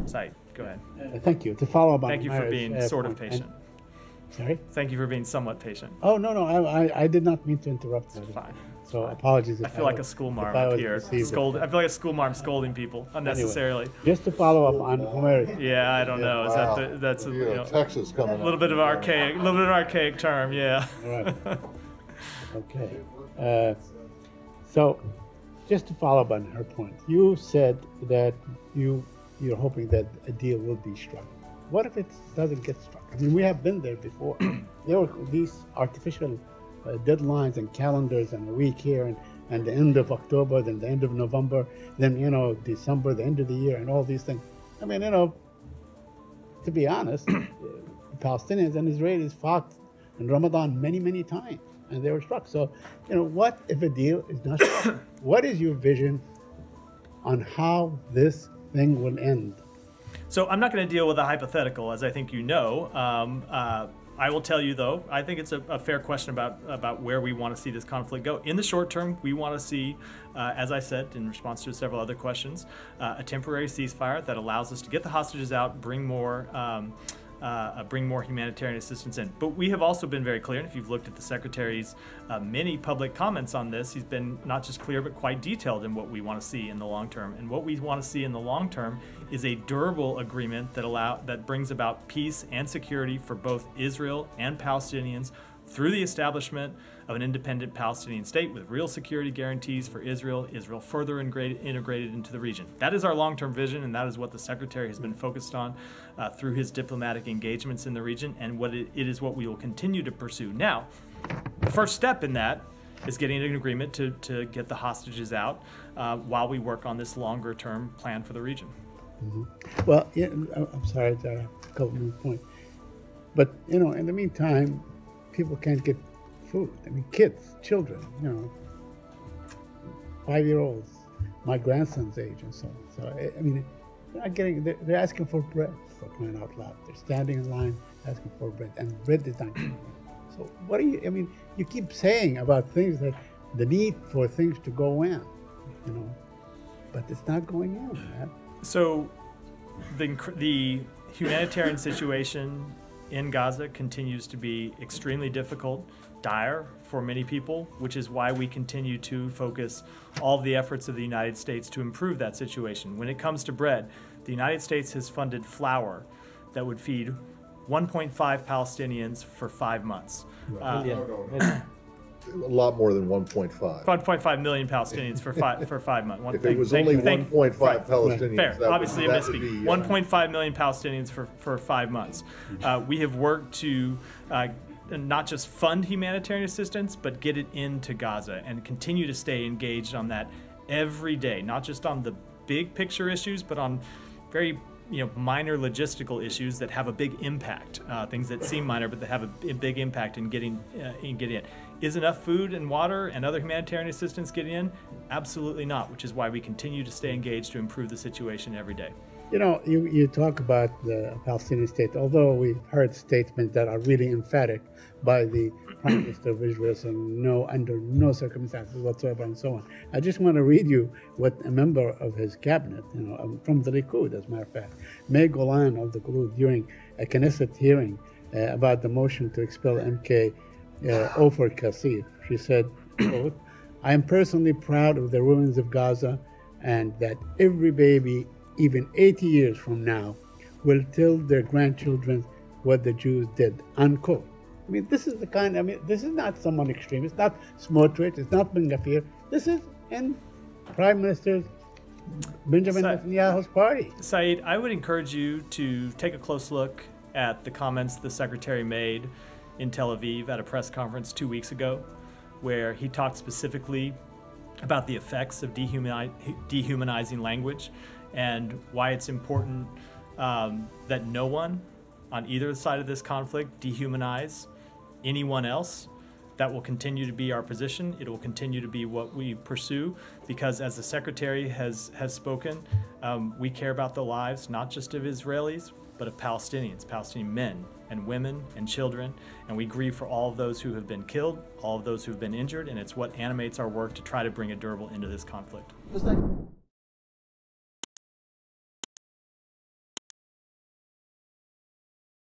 Said, go ahead. Thank you. To follow up on Thank you for Myra's, being sort of point. patient. Sorry? Thank you for being somewhat patient. Oh, no, I did not mean to interrupt. It's fine. So apologies. I feel like a school marm I up was here. deceived. I feel like a school marm scolding people unnecessarily. Anyway, just to follow up on Homer. Yeah, I don't know. Is Wow. that that's a Texas coming little bit of an archaic term, yeah. All right. Okay. So, just to follow up on her point, you said that you're hoping that a deal will be struck. What if it doesn't get struck? I mean, we have been there before. There were these artificial deadlines and calendars, and a week here, and the end of October, then the end of November, then December, the end of the year, and all these things. I mean, to be honest, Palestinians and Israelis fought in Ramadan many times, and they were struck. So, what if a deal is not struck? What is your vision on how this thing will end? So I'm not going to deal with a hypothetical, as I think you know. I will tell you, though, I think it's a fair question about where we want to see this conflict go. In the short term, we want to see, as I said in response to several other questions, a temporary ceasefire that allows us to get the hostages out, bring more humanitarian assistance in. But we have also been very clear, and if you've looked at the Secretary's many public comments on this, he's been not just clear but quite detailed in what we want to see in the long term. And what we want to see in the long term is a durable agreement that brings about peace and security for both Israel and Palestinians through the establishment of an independent Palestinian state with real security guarantees for Israel further integrated into the region. That is our long-term vision, and that is what the Secretary has been focused on through his diplomatic engagements in the region, and it is what we will continue to pursue. Now, the first step in that is getting an agreement to get the hostages out while we work on this longer-term plan for the region. Mm-hmm. Well, yeah, I'm sorry, a couple more points. But, in the meantime, people can't get food. I mean, kids, children, 5-year-olds, my grandson's age and so on. So, I mean, they're asking for bread, for crying out loud. They're standing in line asking for bread, and bread is not coming. So you keep saying about things that the need for things to go in, but it's not going in, man. So the humanitarian situation in Gaza continues to be extremely difficult, dire for many people, which is why we continue to focus all of the efforts of the United States to improve that situation. When it comes to bread, the United States has funded flour that would feed 1.5 Palestinians for 5 months. A lot more than 1.5. 1.5 million Palestinians for 5 months. If it was only 1.5 Palestinians, fair. Obviously, a misspeak. 1.5 million Palestinians for 5 months. We have worked to not just fund humanitarian assistance, but get it into Gaza and continue to stay engaged on that every day, not just on the big picture issues, but on very minor logistical issues that have a big impact, things that seem minor but that have a big impact in getting in. Is enough food and water and other humanitarian assistance getting in? Absolutely not, which is why we continue to stay engaged to improve the situation every day. You talk about the Palestinian state, although we've heard statements that are really emphatic by the Prime Minister of Israel saying no, under no circumstances whatsoever, and so on. I just want to read you what a member of his cabinet, from the Likud, as a matter of fact, May Golan of the Likud, during a Knesset hearing about the motion to expel MK Ofer Kassif, she said, quote, "I am personally proud of the ruins of Gaza, and that every baby, even 80 years from now, will tell their grandchildren what the Jews did," unquote. I mean, this is this is not someone extreme. It's not Smotrich. It's not Ben Gvir. This is in Prime Minister Benjamin Netanyahu's party. Said, I would encourage you to take a close look at the comments the Secretary made in Tel Aviv at a press conference 2 weeks ago, where he talked specifically about the effects of dehumanizing language and why it's important that no one on either side of this conflict dehumanize anyone else. That will continue to be our position. It will continue to be what we pursue, because as the Secretary has spoken, we care about the lives not just of Israelis, but of Palestinians, Palestinian men and women and children, and we grieve for all of those who have been killed, all of those who have been injured, and it's what animates our work to try to bring a durable end to this conflict.